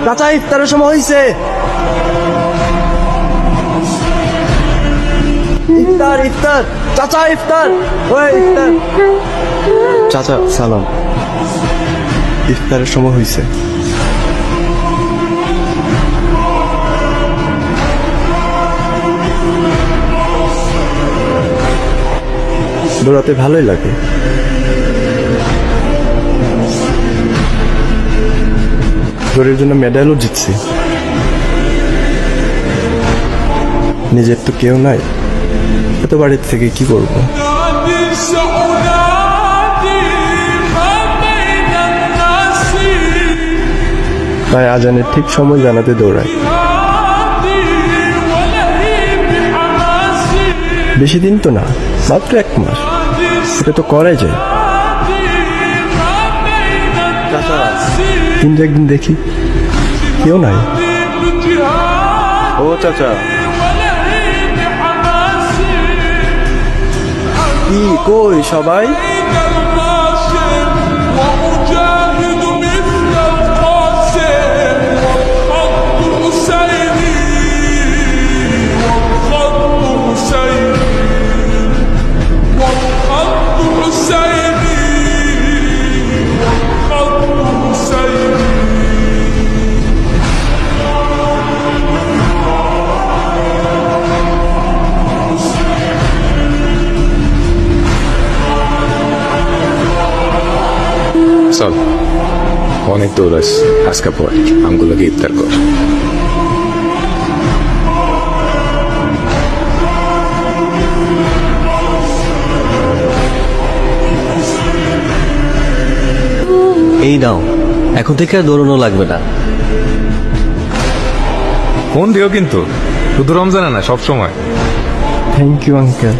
চাচা ইফতারের সময় হয়েছে। ইফতার ইফতার চাচা ইফতার, ওই ইফতার। চাচা সালাম, ইফতারের সময় হয়েছে। দৌড়াতে ভালোই লাগে। দৌড়ের জন্য মেডেলও জিতছি। নিজের তো কেউ নাই, এত বাড়ির থেকে কি করব? তাই আজানের ঠিক সময় জানাতে দৌড়াই। বেশি দিন তো না, মাত্র 1 মাস। এটা তো করাই যায়। কিন্তু একদিন দেখি কেউ নাই। ও চাচা, কি কই সবাই? চল, অনেক দৌড়াস, আজকে পর আমগুলোকে ইফতার কর। এই নাও, এখন থেকে আর দৌড়ানো লাগবে না। ফোন দিও কিন্তু, শুধু রমজানে না, সব সময়। Thank you uncle.